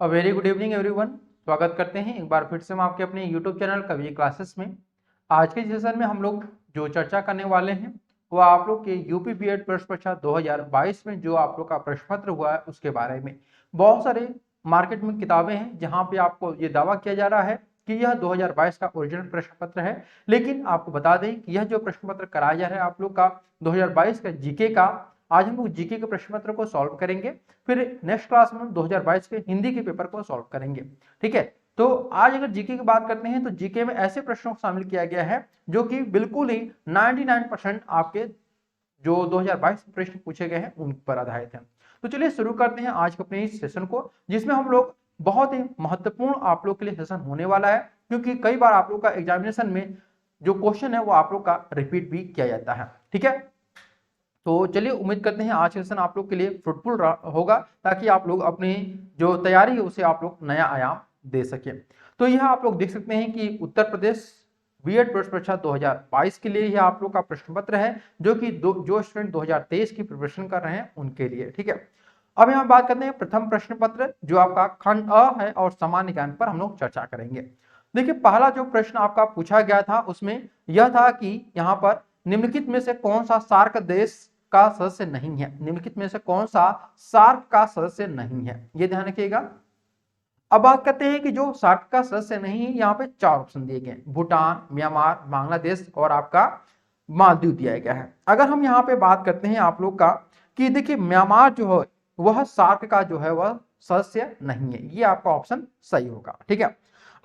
Very good evening everyone. स्वागत करते हैं एक बार फिर से हम आपके अपने यूट्यूब चैनल कवि क्लासेस में। आज के सेशन में हम लोग जो चर्चा करने वाले हैं वो आप लोग के यूपी बीएड प्रश्न परीक्षा 2022 में जो आप लोग का प्रश्न पत्र हुआ है उसके बारे में। बहुत सारे मार्केट में किताबें हैं जहां पे आपको ये दावा किया जा रहा है कि यह 2022 का ओरिजिनल प्रश्न पत्र है, लेकिन आपको बता दें कि यह जो प्रश्न पत्र कराया जा रहा है आप लोग का 2022 का जीके का, आज हम लोग जीके के प्रश्न पत्र को सॉल्व करेंगे। फिर नेक्स्ट क्लास में हम 2022 के हिंदी के पेपर को सॉल्व करेंगे। ठीक है, तो आज अगर जीके की बात करते हैं तो जीके में ऐसे प्रश्नों को शामिल किया गया है जो कि बिल्कुल ही 99% आपके जो 2022 में प्रश्न पूछे गए हैं उन पर आधारित है। तो चलिए शुरू करते हैं आज के अपने इस सेशन को, जिसमें हम लोग बहुत ही महत्वपूर्ण आप लोग के लिए सेशन होने वाला है, क्योंकि कई बार आप लोग का एग्जामिनेशन में जो क्वेश्चन है वो आप लोग का रिपीट भी किया जाता है। ठीक है, तो चलिए उम्मीद करते हैं आज का सेशन आप लोग के लिए फ्रूटफुल होगा, ताकि आप लोग अपनी जो तैयारी है उसे आप लोग नया आयाम दे सके। तो यह आप लोग देख सकते हैं कि उत्तर प्रदेश बीएड प्रश्न परीक्षा 2022 के लिए यह आप लोग का प्रश्न पत्र है, जो कि जो स्टूडेंट 2023 की प्रिपरेशन कर रहे हैं उनके लिए। ठीक है, अब यहाँ बात करते हैं प्रथम प्रश्न पत्र जो आपका खंड अ है और सामान्य ज्ञान पर हम लोग चर्चा करेंगे। देखिए, पहला जो प्रश्न आपका पूछा गया था उसमें यह था कि यहाँ पर निम्नलिखित में से कौन सा सार्क देश का सदस्य नहीं है। निम्नलिखित में से कौन सा सार्क का सदस्य नहीं है, ये ध्यान रखिएगा। अब बात करते हैं कि जो सार्क का सदस्य नहीं है, यहाँ पे 4 ऑप्शन दिए गए, भूटान, म्यांमार, बांग्लादेश और आपका मालदीव दिया गया है। अगर हम यहाँ पे बात करते हैं आप लोग का कि देखिए म्यांमार जो है वह सार्क का जो है वह सदस्य नहीं है, ये आपका ऑप्शन सही होगा। ठीक है,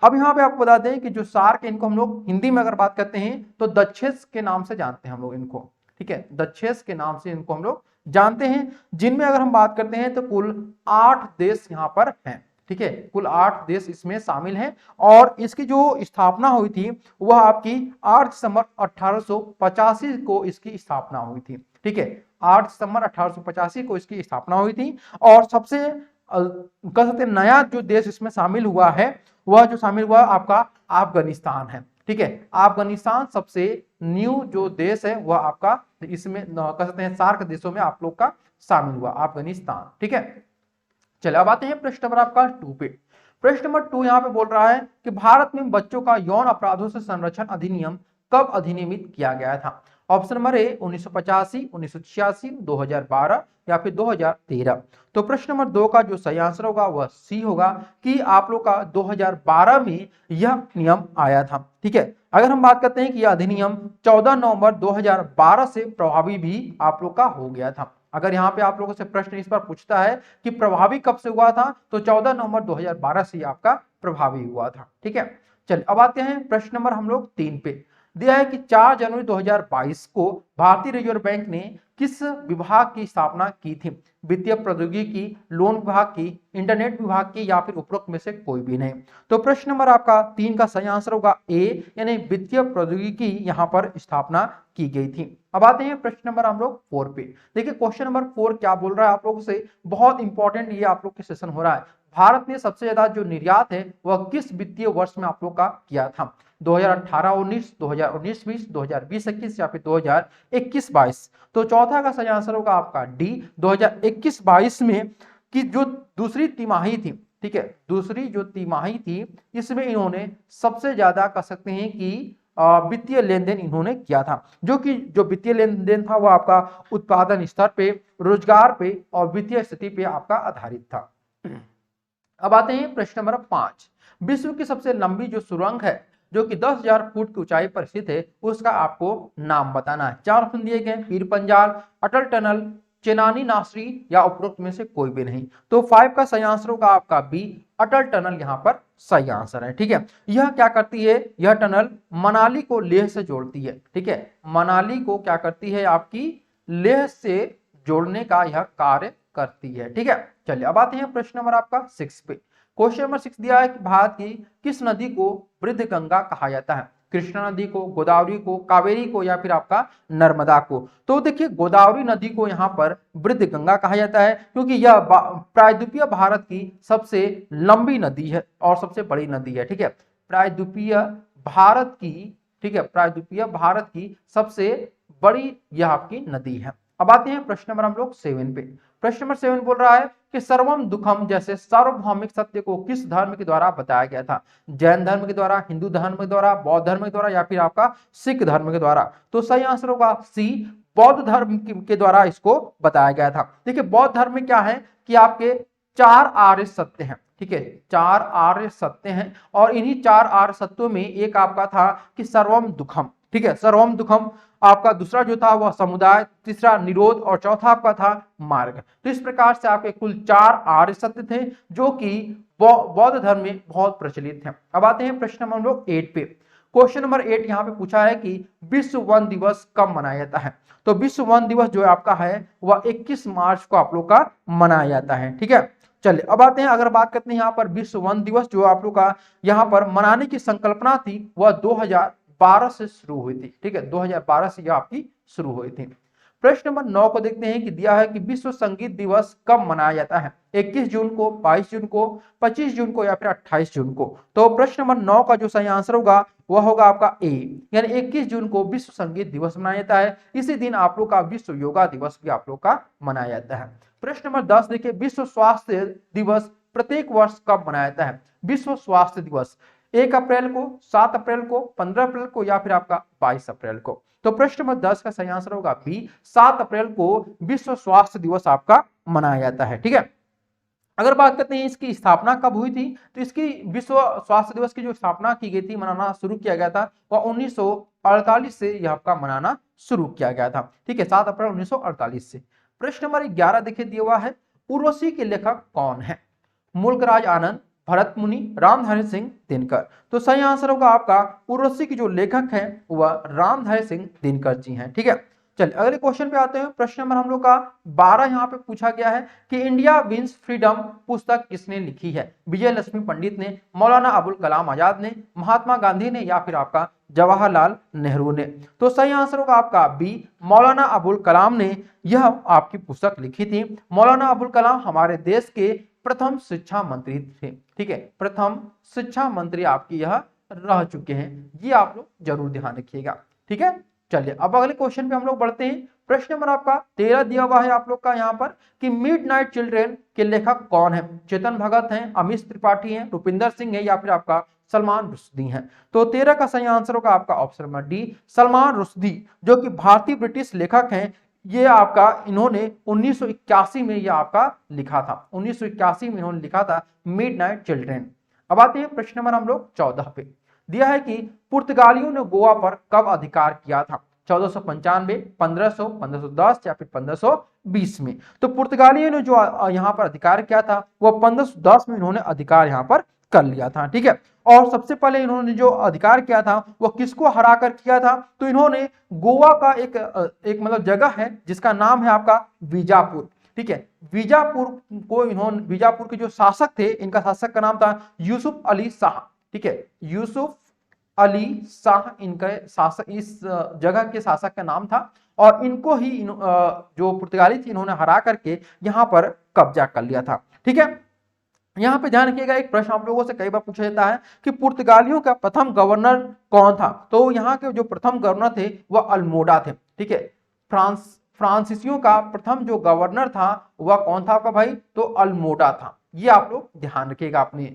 अब यहाँ पे आपको बता दें कि जो सार्क इनको हम लोग हिंदी में अगर बात करते हैं तो दक्षेस के नाम से जानते हैं हम लोग इनको। ठीक है, दक्षेस के नाम से इनको हम लोग जानते हैं, जिनमें अगर हम बात करते हैं तो कुल 8 देश यहाँ पर हैं। ठीक है, कुल 8 देश इसमें शामिल हैं और इसकी जो स्थापना हुई थी वह आपकी 8 दिसंबर 1885 को इसकी स्थापना हुई थी। ठीक है, 8 दिसंबर 1885 को इसकी स्थापना हुई थी। और सबसे कह सकते हैं नया जो देश इसमें शामिल हुआ है वह जो शामिल हुआ आपका अफगानिस्तान है। ठीक है, अफगानिस्तान सबसे न्यू जो देश है वह आपका इसमें कह सकते हैं सार्क देशों में आप लोग का शामिल हुआ अफगानिस्तान। ठीक है, चलिए अब आते हैं प्रश्न नंबर आपका 2 पे। प्रश्न नंबर 2 यहाँ पे बोल रहा है कि भारत में बच्चों का यौन अपराधों से संरक्षण अधिनियम कब अधिनियमित किया गया था। ऑप्शन नंबर ए 1985, 1986, 2012 या फिर 2013। तो प्रश्न नंबर 2 का जो सही आंसर होगा वह सी होगा कि आप लोग का 2012 में यह नियम आया था। ठीक है, अगर हम बात करते हैं कि यह अधिनियम 14 नवंबर 2012 से प्रभावी भी आप लोग का हो गया था। अगर यहाँ पे आप लोगों से प्रश्न इस पर पूछता है कि प्रभावी कब से हुआ था, तो 14 नवंबर 2012 से आपका प्रभावी हुआ था। ठीक है, चलिए अब आते हैं प्रश्न नंबर हम लोग 3 पे। दिया है कि 4 जनवरी 2022 को भारतीय रिजर्व बैंक ने किस विभाग की स्थापना की थी। वित्तीय प्रौद्योगिकी, लोन विभाग की, इंटरनेट विभाग की या फिर उपरोक्त में से कोई भी नहीं। तो प्रश्न नंबर आपका 3 का सही आंसर होगा ए, यानी वित्तीय प्रौद्योगिकी यहाँ पर स्थापना की गई थी। अब आते हैं प्रश्न नंबर हम लोग 4 पे। देखिए क्वेश्चन नंबर 4 क्या बोल रहा है आप लोगों से, बहुत इंपॉर्टेंट ये आप लोग के सेशन हो रहा है। भारत ने सबसे ज्यादा जो निर्यात है वह किस वित्तीय वर्ष में आप लोग का किया था। 2018-19, 2019-20, 2020-21 या फिर 2021-22। तो चौथा का सही आंसर होगा आपका डी, 2021-22 में की जो दूसरी तिमाही थी। ठीक है, दूसरी जो तिमाही थी इसमें इन्होंने सबसे ज्यादा कह सकते हैं कि वित्तीय लेन देन इन्होंने किया था, जो वित्तीय लेन देन था वो आपका उत्पादन स्तर पे, रोजगार पे और वित्तीय स्थिति पे आपका आधारित था। अब आते हैं प्रश्न नंबर 5। विश्व की सबसे लंबी जो सुरंग है जो कि 10,000 फुट की ऊंचाई पर स्थित है उसका आपको नाम बताना है। 4 ऑप्शन दिए गए, पीर पंजाल, अटल टनल, चेनानी नासरी या उपरोक्त में से कोई भी नहीं। तो 5 का सही आंसर होगा आपका बी, अटल टनल यहाँ पर सही आंसर है। ठीक है, यह क्या करती है, यह टनल मनाली को लेह से जोड़ती है। ठीक है, मनाली को क्या करती है आपकी लेह से जोड़ने का यह कार्य करती है। ठीक है, चलिए अब आते हैं प्रश्न नंबर आपका 6 पे। क्वेश्चन नंबर 6 दिया है कि भारत की किस नदी को वृद्ध गंगा कहा जाता है। कृष्णा नदी को, गोदावरी को, कावेरी को या फिर आपका नर्मदा को। तो देखिए गोदावरी नदी को यहाँ पर वृद्ध गंगा कहा जाता है, क्योंकि यह प्रायद्वीपीय भारत की सबसे लंबी नदी है और सबसे बड़ी नदी है। ठीक है, प्रायद्वीपीय भारत की, ठीक है, प्रायद्वीपीय भारत की सबसे बड़ी यह आपकी नदी है। अब आते हैं प्रश्न नंबर हम लोग 7 पे। प्रश्न नंबर 7 बोल रहा है कि सर्वम दुखम जैसे सार्वभौमिक सत्य को किस धर्म के द्वारा बताया गया था? जैन धर्म के द्वारा, हिंदू धर्म के द्वारा, बौद्ध धर्म के द्वारा या फिर आपका सिख धर्म के द्वारा? तो सही आंसर होगा सी, बौद्ध धर्म के द्वारा इसको बताया गया था। देखिए बौद्ध धर्म में क्या है कि आपके 4 आर्य सत्य हैं, ठीक है, 4 आर्य सत्य हैं और इन्हीं 4 आर्य सत्यों में एक आपका था कि सर्वम दुखम, ठीक है, सर्वम दुखम। आपका दूसरा जो था वह समुदाय, तीसरा निरोध और चौथा आपका था मार्ग। तो इस प्रकार से आपके कुल 4 आर्य सत्य थे जो कि बौद्ध धर्म में बहुत प्रचलित हैं। अब आते हैं प्रश्न नंबर 8 पे। क्वेश्चन नंबर 8 यहाँ पे पूछा है कि विश्व वन दिवस कब मनाया जाता है? तो विश्व वन दिवस जो आपका है वह 21 मार्च को आप लोग का मनाया जाता है, ठीक है। चलिए अब आते हैं, अगर बात करते हैं यहाँ पर विश्व वन दिवस जो आप लोग का यहाँ पर मनाने की संकल्पना थी वह 2012 से शुरू हुई थी, ठीक है, 2012 से यह आपकी शुरू हुई थी। प्रश्न नंबर 9 को देखते हैं कि दिया है कि विश्व संगीत दिवस कब मनाया जाता है? 21 जून को, 22 जून को, 25 जून को या फिर 28 जून को? तो प्रश्न नंबर 9 का जो सही आंसर होगा वह होगा आपका ए, यानी 21 जून को विश्व संगीत दिवस मनाया जाता है। इसी दिन आप लोग का विश्व योगा दिवस भी आप लोग का मनाया जाता है। प्रश्न नंबर 10 देखिए, विश्व स्वास्थ्य दिवस प्रत्येक वर्ष कब मनाया जाता है? विश्व स्वास्थ्य दिवस 1 अप्रैल को, 7 अप्रैल को, 15 अप्रैल को या फिर आपका 22 अप्रैल को? तो प्रश्न नंबर 10 का सही आंसर होगा बी, 7 अप्रैल को विश्व स्वास्थ्य दिवस आपका मनाया जाता है, ठीक है। अगर बात करते हैं इसकी स्थापना कब हुई थी, तो इसकी विश्व स्वास्थ्य दिवस की जो स्थापना की गई थी, मनाना शुरू किया गया था, वह 1948 से यह आपका मनाना शुरू किया गया था, ठीक है, 7 अप्रैल 1948 से। प्रश्न नंबर 11 देखिए दिया हुआ है, उर्वशी के लेखक कौन है? मुल्कराज आनंद, भरत मुनि, रामधारी सिंह दिनकर? तो सही आंसर होगा आपका उर्वशी के जो लेखक हैं वह रामधारी सिंह दिनकर जी हैं, ठीक है। चलिए अगले क्वेश्चन पे आते हैं। प्रश्न नंबर हम लोग का 12 यहाँ पे पूछा गया है कि इंडिया विंस फ्रीडम पुस्तक किसने लिखी है? विजय लक्ष्मी पंडित ने, मौलाना अबुल कलाम आजाद ने, महात्मा गांधी ने या फिर आपका जवाहरलाल नेहरू ने? तो सही आंसर होगा आपका बी, मौलाना अबुल कलाम ने यह आपकी पुस्तक लिखी थी। मौलाना अबुल कलाम हमारे देश के प्रथम शिक्षा मंत्री थे, ठीक है, प्रथम शिक्षा मंत्री आपकी यह रह चुके हैं, ये आप लोग जरूर ध्यान रखिएगा, ठीक है। चलिए अब अगले क्वेश्चन पे हम लोग बढ़ते हैं। प्रश्न नंबर आपका 13 दिया हुआ है आप लोग का यहाँ पर कि मिडनाइट चिल्ड्रेन के लेखक कौन है? चेतन भगत हैं, अमीश त्रिपाठी हैं, रुपिंदर सिंह है या फिर आपका सलमान रुश्दी हैं? तो 13 का सही आंसर होगा आपका option number D, Salman Rushdie, जो कि भारतीय ब्रिटिश लेखक हैं। ये आपका इन्होंने 1981 में यह आपका लिखा था, 1981 में इन्होंने लिखा था मिडनाइट चिल्ड्रेन। अब आते हैं प्रश्न नंबर हम लोग 14 पे। दिया है कि पुर्तगालियों ने गोवा पर कब अधिकार किया था? 1495, 1500, 1510 या फिर 1520 में? तो पुर्तगालियों ने जो यहाँ पर अधिकार किया था वह 1510 में इन्होंने अधिकार यहाँ पर कर लिया था, ठीक है। और सबसे पहले इन्होंने जो अधिकार किया था वह किसको हरा कर किया था? तो इन्होंने गोवा का एक मतलब जगह है जिसका नाम है आपका बीजापुर, ठीक है, बीजापुर को इन्होंने, बीजापुर के जो शासक थे, इनका शासक का नाम था यूसुफ अली शाह, ठीक है, यूसुफ अली शाह इनका शासक, इस जगह के शासक का नाम था। और इनको ही जो पुर्तगाली थी इन्होंने हरा करके यहाँ पर कब्जा कर लिया था, ठीक है। यहाँ पे ध्यान रखिएगा, एक प्रश्न आप लोगों से कई बार पूछा जाता है कि पुर्तगालियों का प्रथम गवर्नर कौन था? तो यहाँ के जो प्रथम गवर्नर थे वह अल्मोडा थे, ठीक है। फ्रांसीसियों का प्रथम जो गवर्नर था वह कौन था आपका भाई? तो अल्मोडा था, ये आप लोग ध्यान रखिएगा अपने।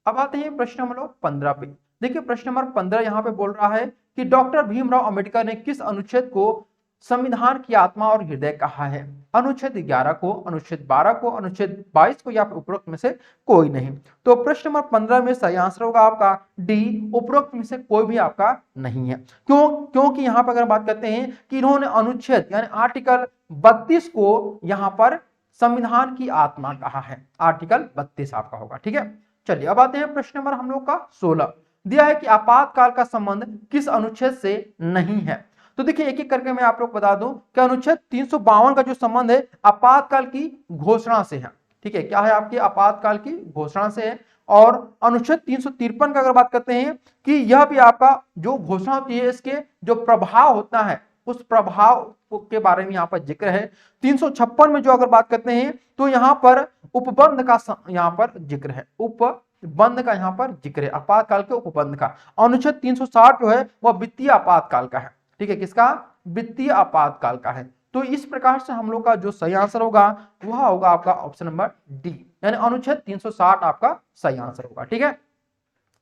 अब आते हैं प्रश्न नंबर 15 पे। देखिए प्रश्न नंबर 15 यहाँ पे बोल रहा है कि डॉक्टर भीमराव अंबेडकर ने किस अनुच्छेद को संविधान की आत्मा और हृदय कहा है? अनुच्छेद 11 को, अनुच्छेद 12 को, अनुच्छेद 22 को या फिर उपरोक्त में से कोई नहीं? तो प्रश्न नंबर 15 में सही आंसर होगा आपका डी, उपरोक्त में से कोई भी आपका नहीं है। क्योंकि यहाँ पर अगर बात करते हैं कि इन्होंने अनुच्छेद यानी आर्टिकल 32 को यहाँ पर संविधान की आत्मा कहा है, आर्टिकल 32 आपका होगा, ठीक है। चलिए अब आते हैं प्रश्न नंबर हम लोग का 16। दिया है कि आपातकाल का संबंध किस अनुच्छेद से नहीं है? तो देखिए एक एक करके मैं आप लोग बता दूं कि अनुच्छेद 352 का जो संबंध है आपातकाल की घोषणा से है, ठीक है, क्या है आपकी? आपातकाल की घोषणा से है। और अनुच्छेद 353 का अगर बात करते हैं कि यह भी आपका जो घोषणा होती है इसके जो प्रभाव होता है उस प्रभाव के बारे में यहाँ पर जिक्र है। 356 में जो अगर बात करते हैं तो यहाँ पर उपबंध का यहाँ पर जिक्र है, उपबंध का यहाँ पर जिक्र है, आपातकाल के उपबंध का। अनुच्छेद 360 जो है वह वित्तीय आपातकाल का है, ठीक है, किसका? वित्तीय आपातकाल का है। तो इस प्रकार से हम लोग का जो सही आंसर होगा वह होगा आपका ऑप्शन नंबर डी, यानी अनुच्छेद 360 आपका सही आंसर होगा। ठीक है,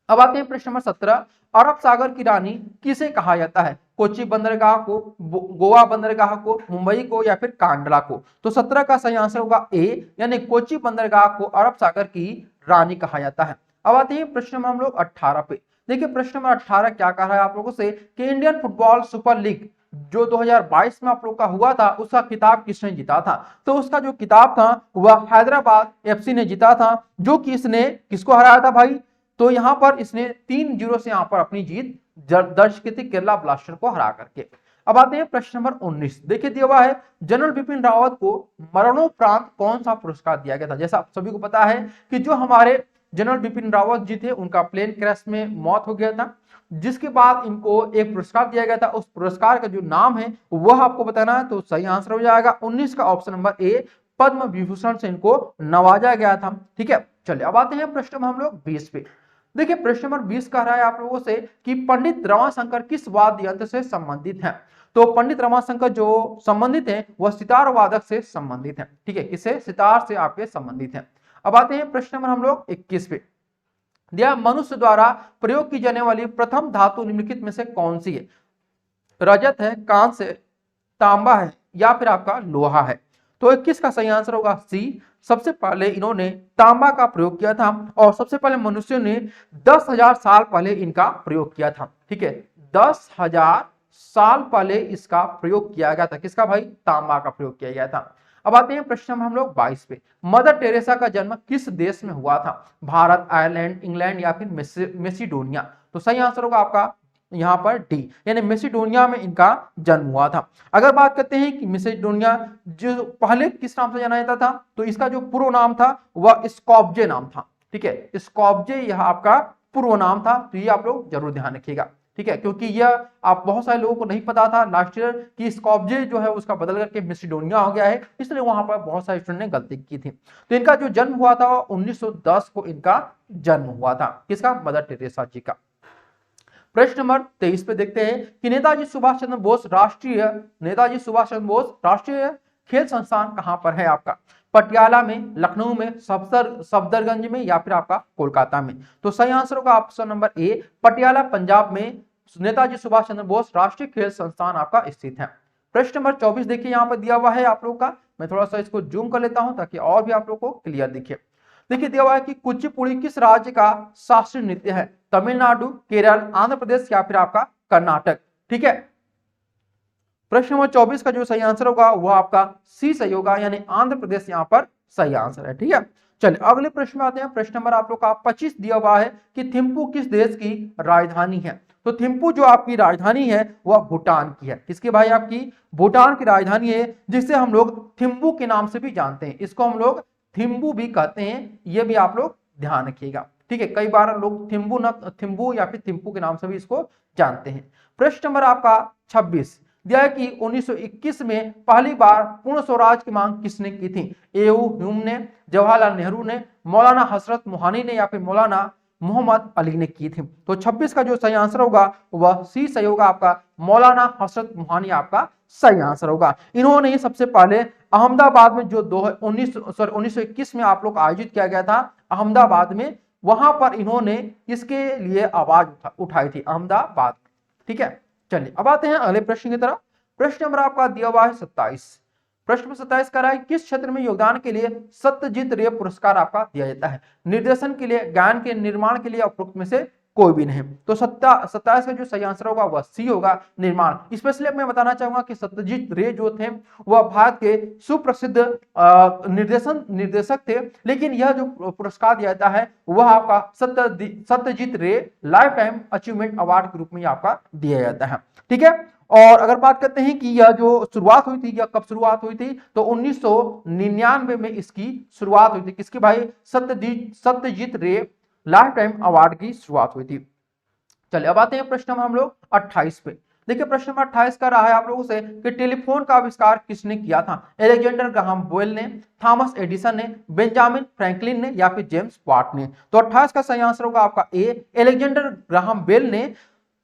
अब आते हैं प्रश्न नंबर 17, अरब सागर की रानी किसे कहा जाता है? कोच्चि बंदरगाह को, गोवा बंदरगाह को, मुंबई को, या फिर कांडला को? तो 17 का सही आंसर होगा ए, यानी कोच्चि बंदरगाह को अरब सागर की रानी कहा जाता है। अब आते हैं प्रश्न नंबर हम लोग 18 पे। देखिए प्रश्न नंबर 18 क्या कह रहा है आप लोगों से कि इंडियन फुटबॉल सुपर लीग जो 2022 में आप लोग का हुआ था उसका खिताब किसने जीता था? तो उसका जो खिताब था वह हैदराबाद एफसी ने जीता था, जो कि इसने किसको हराया था भाई? तो यहां पर इसने 3-0 से यहां पर अपनी जीत दर्ज की थी केरला ब्लास्टर को हरा करके। अब आते हैं प्रश्न नंबर 19। देखिए दिया हुआ है जनरल बिपिन रावत को मरणोपरांत कौन सा पुरस्कार दिया गया था? जैसा आप सभी को पता है कि जो हमारे जनरल बिपिन रावत जी थे उनका प्लेन क्रैश में मौत हो गया था, जिसके बाद इनको एक पुरस्कार दिया गया था। उस पुरस्कार का जो नाम है वह आपको बताना है, तो सही आंसर हो जाएगा 19 का option number A, Padma Vibhushan से इनको नवाजा गया था। ठीक है, चलिए अब आते हैं प्रश्न नंबर हम लोग 20 पे। देखिए प्रश्न नंबर 20 कह रहा है आप लोगों से कि पंडित रमाशंकर किस वाद्य यंत्र से संबंधित हैं? तो पंडित रमाशंकर जो संबंधित हैं वह सितार वादक से संबंधित हैं। ठीक है, किससे? सितार से आपके संबंधित हैं। अब आते हैं प्रश्न नंबर हम लोग 21 पे। दिया मनुष्य द्वारा प्रयोग की जाने वाली प्रथम धातु निम्नलिखित में से कौन सी है? रजत है, कांस्य है, तांबा है, या फिर आपका लोहा है? तो 21 का सही आंसर होगा सी। सबसे पहले इन्होंने तांबा का प्रयोग किया था और सबसे पहले मनुष्यों ने 10,000 साल पहले इनका प्रयोग किया था। ठीक है, 10,000 साल पहले इसका प्रयोग किया गया था। किसका भाई? तांबा का प्रयोग किया गया था। अब आते हैं प्रश्न में हम लोग 22 पे। मदर टेरेसा का जन्म किस देश में हुआ था? भारत, आयरलैंड, इंग्लैंड, या फिर मेसिडोनिया? तो सही आंसर होगा आपका यहां पर डी, यानी मेसिडोनिया में इनका जन्म हुआ था। अगर बात करते हैं कि मेसिडोनिया जो पहले किस नाम से जाना जाता था, तो इसका जो पूर्व नाम था वह स्कॉप्जे नाम था। ठीक है, स्कॉप्जे यह आपका पूर्व नाम था, तो ये आप लोग जरूर ध्यान रखिएगा। ठीक है, क्योंकि यह आप बहुत सारे लोगों को नहीं पता था लास्ट ईयर कि स्कॉप्जे जो है उसका बदल करके मेसिडोनिया हो गया है, इसलिए वहां पर बहुत सारे स्टूडेंट ने गलती की थी। तो इनका जो जन्म हुआ था 1910 को इनका जन्म हुआ था। किसका? मदर टेरेसा जी का। प्रश्न नंबर 23 पे देखते हैं कि नेताजी सुभाष चंद्र बोस राष्ट्रीय खेल संस्थान कहां पर है आपका? पटियाला में, लखनऊ में, सफदरगंज में, या फिर आपका कोलकाता में? तो सही आंसर होगा option number A, Patiala Punjab में नेताजी सुभाष चंद्र बोस राष्ट्रीय खेल संस्थान आपका स्थित है। प्रश्न नंबर 24 देखिए यहाँ पर दिया हुआ है आप लोग का, मैं थोड़ा सा इसको जूम कर लेता हूं ताकि और भी आप लोग को क्लियर दिखे। देखिए दिया हुआ है कि कुचिपुड़ी किस राज्य का शास्त्रीय नृत्य है? तमिलनाडु, केरल, आंध्र प्रदेश, या फिर आपका कर्नाटक? ठीक है, प्रश्न नंबर 24 का जो सही आंसर होगा वह आपका सी सही होगा, यानी आंध्र प्रदेश यहाँ पर सही आंसर है। ठीक है, चलिए अगले प्रश्न में आते हैं। प्रश्न नंबर आप लोग का 25 दिया हुआ है कि थिम्पू किस देश की राजधानी है? तो थिम्पू जो आपकी राजधानी है वह भूटान की है। किसकी भाई? आपकी भूटान की राजधानी है, जिसे हम लोग थिम्पू के नाम से भी जानते हैं। इसको हम लोग थिम्बू भी कहते हैं, ये भी आप लोग ध्यान रखिएगा। ठीक है, कई बार लोग थिम्बू या फिर थिम्पू के नाम से भी इसको जानते हैं। प्रश्न नंबर आपका 26 दिया है कि 1921 में पहली बार पूर्ण स्वराज की मांग किसने की थी? ए.यू. ह्यूम ने, जवाहरलाल नेहरू ने, मौलाना हसरत मोहानी ने, या फिर मौलाना मोहम्मद अली ने की थी? तो 26 का जो सही आंसर होगा वह सी सही होगा, आपका मौलाना हसरत मोहानी आपका सही आंसर होगा। इन्होंने ही सबसे पहले अहमदाबाद में जो 1921 में आप लोग आयोजित किया गया था अहमदाबाद में, वहां पर इन्होंने इसके लिए आवाज उठाई थी अहमदाबाद। ठीक है, चलिए अब आते हैं अगले प्रश्न की तरफ। प्रश्न नंबर आपका दिया हुआ है 27। प्रश्न नंबर 27 का रहा है किस क्षेत्र में योगदान के लिए सत्यजीत रे पुरस्कार आपका दिया जाता है? निर्देशन के लिए, ज्ञान के निर्माण के लिए, उपरोक्त में से कोई भी नहीं? तो 27 का जो सही आंसर होगा वह सी होगा, निर्माण। स्पेशली मैं बताना चाहूंगा कि सत्यजीत रे जो थे वह भारत के सुप्रसिद्ध निर्देशक थे, लेकिन यह जो पुरस्कार दिया जाता है वह आपका सत्यजीत रे लाइफ टाइम अचीवमेंट अवार्ड के रूप में आपका दिया जाता है। ठीक है, और अगर बात करते हैं कि यह जो शुरुआत हुई थी, यह कब शुरुआत हुई थी? तो 1999 में इसकी शुरुआत हुई थी। किसकी भाई? सत्यजीत रे लाइफ टाइम अवार्ड की शुरुआत हुई थी। चलिए अब आते हैं प्रश्न नंबर हम लोग 28 पे। देखिए प्रश्न नंबर 28 का रहा है आप लोगों से कि टेलीफोन का आविष्कार किसने किया था? अलेक्जेंडर ग्राहम बेल ने, थॉमस एडिसन ने, बेंजामिन फ्रैंकलिन ने, या फिर जेम्स वाट ने? तो 28 का सही आंसर होगा आपका ए, अलेक्जेंडर ग्राहम बेल ने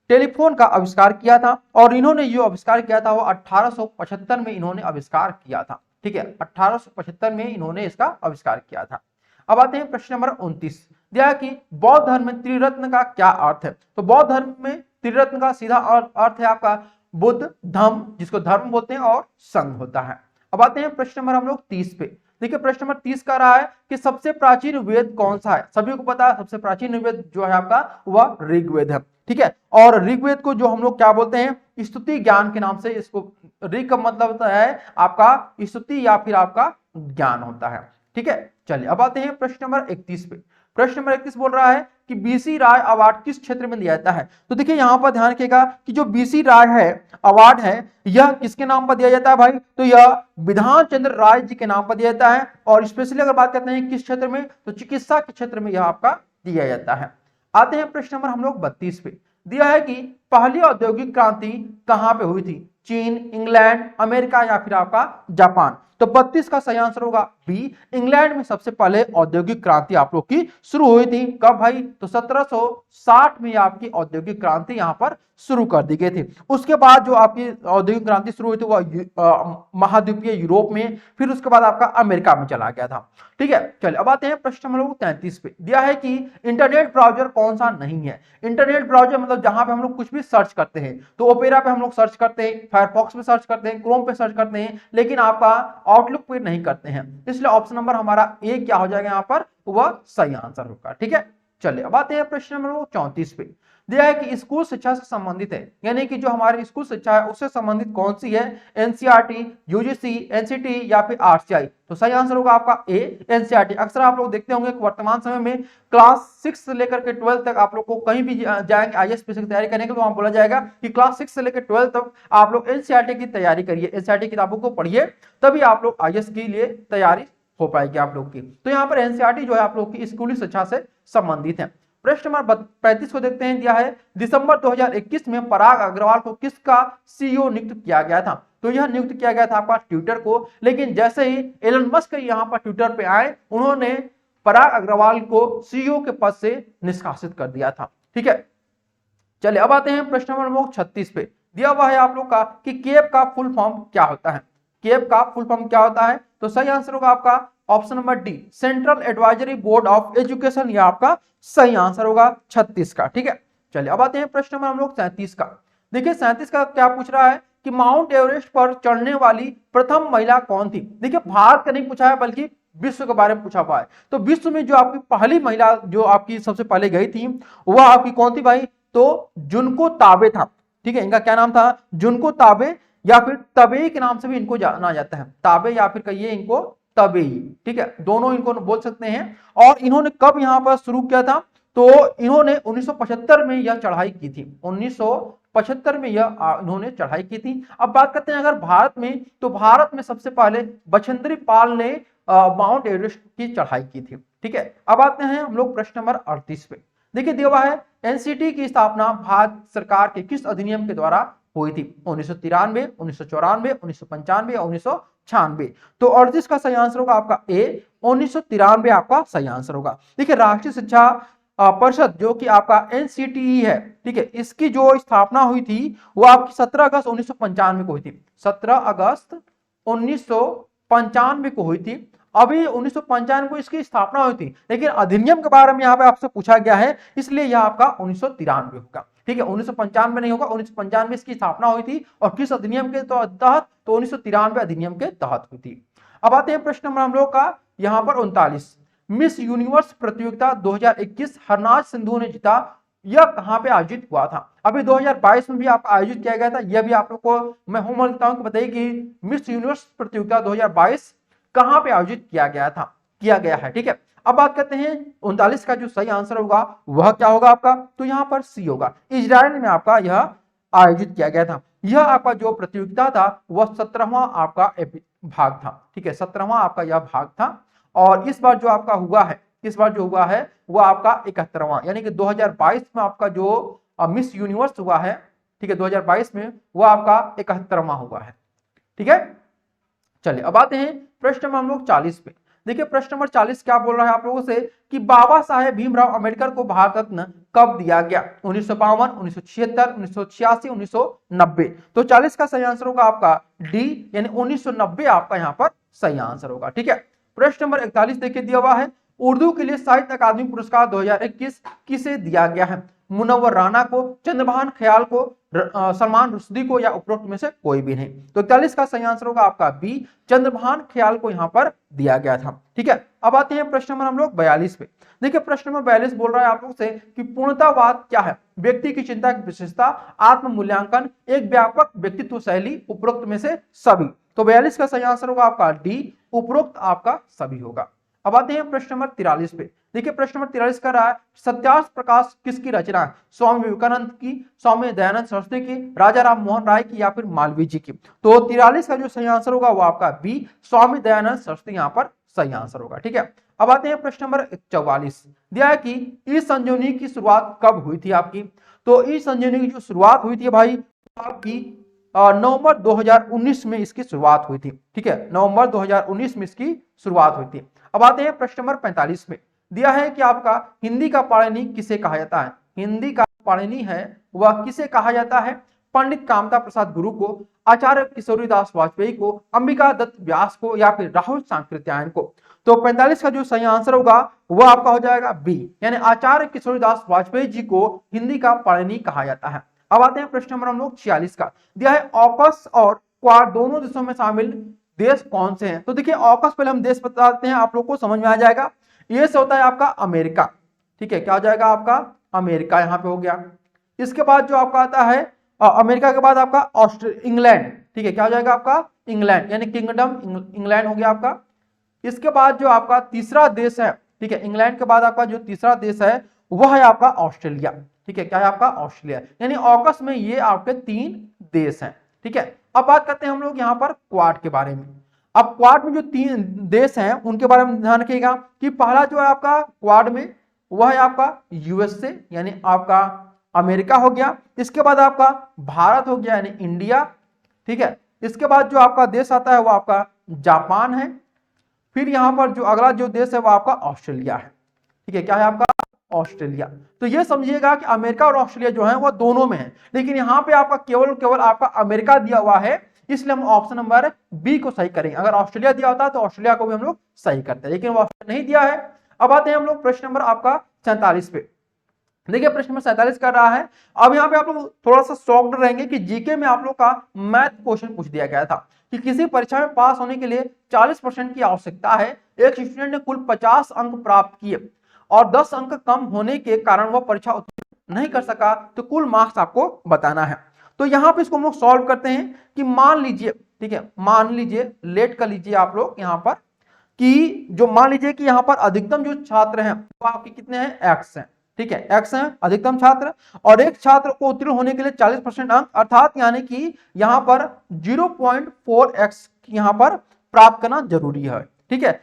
टेलीफोन का आविष्कार किया था और इन्होंने जो आविष्कार किया था वो 1875 में इन्होंने आविष्कार किया था। ठीक है, 1875 में इन्होंने इसका आविष्कार किया था। अब आते हैं प्रश्न नंबर 29, दिया कि बौद्ध धर्म में त्रिरत्न का क्या अर्थ है। तो बौद्ध धर्म में त्रिरत्न का सीधा अर्थ है आपका बुद्ध, धम्म जिसको धर्म बोलते हैं, और संघ होता है। अब आते हैं प्रश्न नंबर हम लोग 30 पे। देखिए प्रश्न नंबर 30 का रहा है कि सबसे प्राचीन वेद कौन सा है। सभी को पता है सबसे प्राचीन वेद जो है आपका वह ऋग्वेद है। ठीक है, और ऋग्वेद को जो हम लोग क्या बोलते हैं, स्तुति ज्ञान के नाम से इसको, ऋग का मतलब होता है आपका स्तुति या फिर आपका ज्ञान होता है। ठीक है, चलिए अब आते हैं प्रश्न नंबर 31 पे। प्रश्न नंबर 31 बोल रहा है कि बीसी राय अवार्ड किस क्षेत्र में दिया जाता है। तो देखिए यहां पर ध्यान रखिएगा कि जो बीसी राय है अवार्ड है यह किसके नाम पर दिया जाता है भाई, तो यह विधान चंद्र राय जी के नाम पर दिया जाता है। और स्पेशली अगर बात करते हैं किस क्षेत्र में, तो चिकित्सा के क्षेत्र में यह आपका दिया जाता है। आते हैं प्रश्न नंबर हम लोग 32 पे। दिया है कि पहली औद्योगिक क्रांति कहां पे हुई थी, चीन, इंग्लैंड, अमेरिका या फिर आपका जापान। तो 32 का सही आंसर होगा बी, इंग्लैंड में सबसे पहले औद्योगिक क्रांति आप लोग की शुरू हुई थी। कब भाई, तो 1760 में आपकी औद्योगिक क्रांति यहां पर शुरू कर दी गई थी। उसके बाद जो आपकी औद्योगिक क्रांति शुरू हुई थी वह महाद्वीपीय यूरोप में, फिर उसके बाद आपका अमेरिका में चला गया था। ठीक है, चलिए अब आते हैं प्रश्न नंबर 33 पे। दिया है कि इंटरनेट ब्राउजर कौन सा नहीं है। इंटरनेट ब्राउजर मतलब जहां पे हम लोग कुछ भी सर्च करते हैं, तो ओपेरा पे हम लोग सर्च करते हैं, फायरफॉक्स पे सर्च करते हैं, क्रोम पे सर्च करते हैं, लेकिन आपका आउटलुक पे नहीं करते हैं। इसलिए ऑप्शन नंबर हमारा ए क्या हो जाएगा यहाँ पर, वह सही आंसर होगा। ठीक है, चलिए अब आते हैं प्रश्न नंबर 34 पे। दिया है कि स्कूल शिक्षा से संबंधित है, यानी कि जो हमारी स्कूल शिक्षा है उससे संबंधित कौन सी है, एनसीईआरटी, यूजीसी, एनसीटी या फिर आरटीआई। तो सही आंसर होगा आपका ए, एनसीईआरटी। अक्सर आप लोग देखते होंगे कि वर्तमान समय में क्लास 6 से लेकर के 12 तक आप लोग को कहीं भी जाएंगे आईएएस की तैयारी करने के लिए, वहां बोला जाएगा कि क्लास 6 से लेकर 12 तक आप लोग एनसीईआरटी की तैयारी करिए, एनसीईआरटी किताबों को पढ़िए, तभी आप लोग आईएएस के लिए तैयारी हो पाएगी आप लोग की। तो यहाँ पर एनसीईआरटी जो है आप लोग की स्कूली शिक्षा से संबंधित है। प्रश्न नंबर 35 को देखते हैं। दिया है दिसंबर 2021 में पराग अग्रवाल को किसका सीईओ नियुक्त किया गया था। तो यह नियुक्त किया गया था आपका ट्विटर को, लेकिन जैसे ही एलन मस्क यहाँ पर ट्विटर पे आए, उन्होंने पराग अग्रवाल को सीईओ के पद से निष्कासित कर दिया था। ठीक है, चलिए अब आते हैं प्रश्न नंबर 36 पे। दिया हुआ है आप लोग का कि केप का फुल फॉर्म क्या होता है। केप का फुल फॉर्म क्या होता है, तो सही आंसर होगा आपका option number D, central advisory board of education, यह आपका सही आंसर होगा 36 का। ठीक है, चलिए अब आते हैं प्रश्न नंबर हम लोग 37 का। देखिए 37 का क्या पूछ रहा है कि माउंट एवरेस्ट पर चढ़ने वाली प्रथम महिला कौन थी। देखिए भारत का नहीं पूछा है बल्कि विश्व के बारे में पूछा हुआ है। तो विश्व में जो आपकी पहली महिला जो आपकी सबसे पहले गई थी वह आपकी कौन थी भाई, तो जुनको ताबे था। ठीक है, इनका क्या नाम था, जुनको ताबे या फिर तबेई के नाम से भी इनको जाना जाता है, ताबे या फिर कहिए इनको तबेई। ठीक है, दोनों इनको बोल सकते हैं। और इन्होंने कब यहां पर शुरू किया था, तो इन्होंने 1975 में यह चढ़ाई की थी, 1975 में यह इन्होंने चढ़ाई की थी। अब बात करते हैं अगर भारत में, तो भारत में सबसे पहले बछेंद्री पाल ने माउंट एवरेस्ट की चढ़ाई की थी। ठीक है, अब आते हैं हम लोग प्रश्न नंबर 38 पे। देखिए दिया हुआ है एनसीटी की स्थापना भारत सरकार के किस अधिनियम के द्वारा हुई थी, 1993, 1994, 1995 या 1996। तो 38 का सही आंसर होगा आपका ए, 1993 आपका सही आंसर होगा। देखिए राष्ट्रीय शिक्षा परिषद जो कि आपका एनसीटीई है, ठीक है, इसकी जो स्थापना हुई थी वो आपकी 17 अगस्त 1995 को हुई थी, 17 अगस्त 1995 को हुई थी। अभी 1995 को इसकी स्थापना हुई थी, लेकिन अधिनियम के बारे में यहाँ पे आपसे पूछा गया है, इसलिए यह आपका 1993 होगा। ठीक है, 1995 नहीं होगा, 1995 इसकी स्थापना हुई थी और किस अधिनियम के तहत, तो 1993 अधिनियम के तहत हुई थी। अब आते हैं प्रश्न नंबर हम लोग का यहाँ पर 39, मिस यूनिवर्स प्रतियोगिता 2021 हरनाज सिंधु ने जीता, यह कहां पे आयोजित हुआ था। अभी 2022 में भी आपका आयोजित किया गया था, यह भी आप लोग को मैं होमवर्क देता हूं कि बताइए कि मिस यूनिवर्स प्रतियोगिता 2022 कहां पे आयोजित किया गया है। ठीक है, अब बात करते हैं 39 का जो सही आंसर होगा वह क्या होगा आपका, तो यहां पर सी होगा, इजराइल में आपका यह आयोजित किया गया था। यह आपका जो प्रतियोगिता था वह 17वां आपका भाग था। ठीक है, 17वां आपका यह भाग था। और इस बार जो आपका हुआ है, इस बार जो हुआ है वह आपका 71वां, यानी कि 2022 में आपका जो मिस यूनिवर्स हुआ है, ठीक है, 2022 में वह आपका 71वां हुआ है। ठीक है, चलिए अब आते हैं प्रश्न नंबर हम लोग 40 पे। देखिए प्रश्न नंबर 40 क्या बोल रहा है आप लोगों से कि बाबा साहेब भीमराव अंबेडकर को भारत रत्न कब दिया गया? 1952, 1976, 1986, 1990। तो 40 का सही आंसर होगा आपका डी यानी 1990 आपका यहाँ पर सही आंसर होगा। ठीक है, प्रश्न नंबर 41 देखिए दिया हुआ है, उर्दू के लिए साहित्य अकादमी पुरस्कार 2021 किसे दिया गया है? मुनव्वर राना को, चंद्रभान ख्याल को, सलमान रुश्दी को या उपरोक्त में से कोई भी नहीं। तो 41 का सही आंसर होगा आपका बी, चंद्रभान ख्याल को यहां पर दिया गया था। ठीक है, अब आते हैं प्रश्न नंबर हम लोग 42 पे। देखिए प्रश्न नंबर 42 बोल रहा है आप लोग से कि पूर्णतावाद क्या है? व्यक्ति की चिंता की विशेषता, आत्म मूल्यांकन, एक व्यापक व्यक्तित्व शैली, उपरोक्त में से सभी। तो 42 का सही आंसर होगा आपका डी, उपरोक्त आपका सभी होगा। अब आते हैं प्रश्न नंबर 43 पे। देखिए प्रश्न नंबर 43 कर रहा है, सत्यार्थ प्रकाश किसकी रचना है? स्वामी विवेकानंद की, स्वामी दयानंद सरस्वती की, राजा राम मोहन राय की या फिर मालवीय जी की? तो 43 का जो सही आंसर होगा वो आपका बी, स्वामी दयानंद सरस्वती यहाँ पर सही आंसर होगा। ठीक है, अब आते हैं प्रश्न नंबर 44। दिया है कि ई संजीवनी की शुरुआत कब हुई थी आपकी? तो ई संजीवनी की जो शुरुआत हुई थी भाई आपकी नवंबर 2019 में इसकी शुरुआत हुई थी। ठीक है, नवंबर 2019 में इसकी शुरुआत हुई थी। अब आते हैं प्रश्न नंबर 45 में। दिया है कि आपका हिंदी का पाणिनि किसे कहा जाता है? हिंदी का पाणिनि है वह किसे कहा जाता है? पंडित कामता प्रसाद गुरु को, आचार्य किशोरीदास वाजपेयी को, अंबिका दत्त व्यास को या फिर राहुल सांकृत्यायन को? तो 45 का जो सही आंसर होगा वो आपका हो जाएगा बी, यानी आचार्य किशोरीदास वाजपेयी जी को हिंदी का पाणिनि कहा जाता है। अब आते हैं प्रश्न नंबर हम लोग 46 का। दिया है ऑकस और क्वाड दोनों देशों में शामिल देश कौन से हैं? तो देखिए ऑकस पहले हम देश बताते हैं, आप लोग को समझ में आ जाएगा। ये से होता है आपका अमेरिका। ठीक है, क्या हो जाएगा आपका अमेरिका यहाँ पे हो गया। इसके बाद जो आपका आता है अमेरिका के बाद आपका इंग्लैंड। ठीक है, क्या हो जाएगा आपका इंग्लैंड, यानी किंगडम इंग्लैंड हो गया आपका। इसके बाद जो आपका तीसरा देश है, ठीक है, इंग्लैंड के बाद आपका जो तीसरा देश है वह है आपका ऑस्ट्रेलिया। ठीक है, क्या है आपका ऑस्ट्रेलिया, यानी ऑकस में ये आपके 3 देश हैं। ठीक है, अब बात करते हैं हम लोग यहाँ पर क्वाड के बारे में। अब क्वाड में जो 3 देश हैं उनके बारे में ध्यान रखिएगा कि पहला जो है आपका क्वाड में वह है आपका यूएसए यानी आपका अमेरिका हो गया। इसके बाद आपका भारत हो गया यानी इंडिया। ठीक है, इसके बाद जो आपका देश आता है वो आपका जापान है। फिर यहां पर जो अगला जो देश है वो आपका ऑस्ट्रेलिया है। ठीक है, क्या है आपका ऑस्ट्रेलिया। तो ये समझिएगा कि अमेरिका और ऑस्ट्रेलिया जो है वो दोनों में है, लेकिन यहाँ पे आपका केवल आपका अमेरिका दिया हुआ है, इसलिए हम ऑप्शन नंबर बी को सही करेंगे। अगर ऑस्ट्रेलिया दिया होता तो ऑस्ट्रेलिया को भी हम लोग सही करते हैं, लेकिन वो ऑप्शन नहीं दिया है। अब आते हैं हम लोग प्रश्न नंबर आपका 47 पे। देखिए प्रश्न नंबर 47 कर रहा है। अब यहाँ पे आप लोग थोड़ा सा शॉक्ड रहेंगे कि जीके में आप लोग का मैथ क्वेश्चन पूछ दिया गया था कि किसी परीक्षा में पास होने के लिए 40% की आवश्यकता है। एक स्टूडेंट ने कुल 50 अंक प्राप्त किए और 10 अंक कम होने के कारण वह परीक्षा उत्तीर्ण नहीं कर सका, तो कुल मार्क्स आपको बताना है। तो यहाँ पे इसको हम लोग सॉल्व करते हैं कि मान लीजिए, ठीक है, मान लीजिए लेट कर लीजिए आप लोग यहाँ पर कि जो मान लीजिए कि यहाँ पर अधिकतम जो छात्र हैं वो आपके कितने हैं, एक्स हैं। ठीक है, एक्स है अधिकतम छात्र, और एक छात्र को उत्तीर्ण होने के लिए 40% अंक अर्थात यानी कि यहाँ पर 0.4x यहाँ पर प्राप्त करना जरूरी है। ठीक है,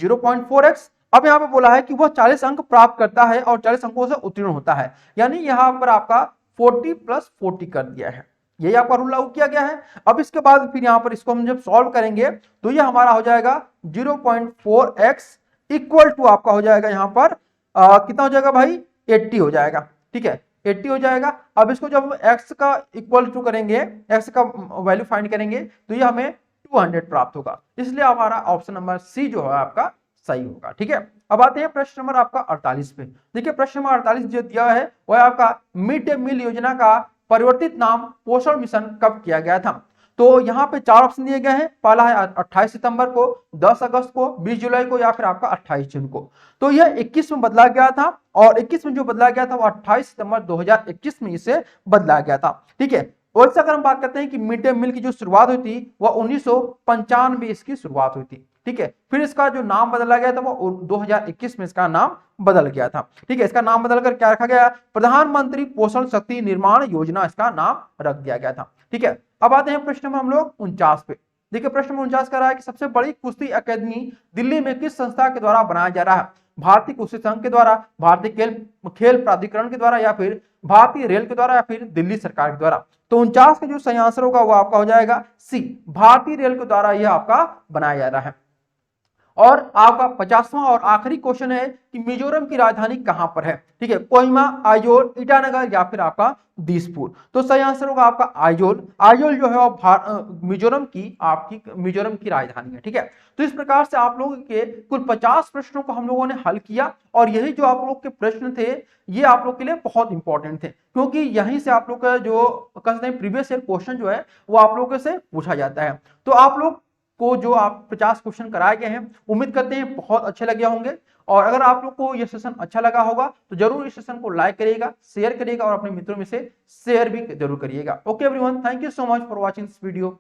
0.4x। अब यहाँ पे बोला है कि वह 40 अंक प्राप्त करता है और 40 अंकों से उत्तीर्ण होता है, यानी यहाँ पर आपका 40 + 40 कर दिया है। यही आपका रूल लागू किया गया है। अब इसके बाद फिर यहाँ पर इसको हम जब सॉल्व करेंगे तो ये हमारा हो जाएगा 0.4x इक्वल टू आपका हो जाएगा यहाँ पर कितना हो जाएगा भाई, 80 हो जाएगा। ठीक है, 80 हो जाएगा। अब इसको जब x का इक्वल टू करेंगे, x का वैल्यू फाइंड करेंगे तो ये हमें 200 प्राप्त होगा, इसलिए हमारा ऑप्शन नंबर सी जो है आपका सही होगा। ठीक है, अब आते हैं प्रश्न नंबर आपका 48 पे। देखिए प्रश्न नंबर 48 जो दिया है वह आपका मिड डे मील योजना का परिवर्तित नाम पोषण मिशन कब किया गया था? तो यहाँ पे 4 ऑप्शन दिए गए हैं। पहला है 28 सितंबर को, 10 अगस्त को, 20 जुलाई को या फिर आपका 28 जून को। तो यह 21 में बदला गया था, और 21 में जो बदला गया था वो 28 सितंबर 2021 में इसे बदला गया था। ठीक है, वैसे अगर हम बात करते हैं कि मिड डे मील की जो शुरुआत हुई थी वह 1995 इसकी शुरुआत हुई थी। ठीक है, फिर इसका जो नाम बदला गया था वो 2021 में इसका नाम बदल गया था। ठीक है, इसका नाम बदलकर क्या रखा गया, प्रधानमंत्री पोषण शक्ति निर्माण योजना इसका नाम रख दिया गया था। ठीक है, अब आते हैं प्रश्न में हम लोग 49 पे। देखिए प्रश्न में 49 कर रहा है कि सबसे बड़ी कुश्ती अकेदमी दिल्ली में किस संस्था के द्वारा बनाया जा रहा है? भारतीय कुश्ती संघ के द्वारा, भारतीय खेल प्राधिकरण के द्वारा या फिर भारतीय रेल के द्वारा या फिर दिल्ली सरकार के द्वारा? तो 49 का जो सही आंसर होगा वो आपका हो जाएगा सी, भारतीय रेल के द्वारा यह आपका बनाया जा रहा है। और आपका 50वां और आखिरी क्वेश्चन है कि मिजोरम की राजधानी कहां पर है। ठीक है, कोहिमा, आइजोल, ईटानगर या फिर आपका दिसपुर। तो सही आंसर होगा आपका आइजोल। आइजोल जो है वो मिजोरम की राजधानी है। ठीक है, तो इस प्रकार से आप लोगों के कुल 50 प्रश्नों को हम लोगों ने हल किया और यही जो आप लोग के प्रश्न थे ये आप लोग के लिए बहुत इंपॉर्टेंट थे, क्योंकि यहीं से आप लोग का जो प्रीवियस ईयर क्वेश्चन जो है वो आप लोगों से पूछा जाता है। तो आप लोग को जो आप 50 क्वेश्चन कराए गए हैं, उम्मीद करते हैं बहुत अच्छे लगे होंगे। और अगर आप लोग को यह सेशन अच्छा लगा होगा तो जरूर इस सेशन को लाइक करिएगा, शेयर करिएगा और अपने मित्रों में से शेयर भी जरूर करिएगा। Okay everyone, thank you so much for watching this video.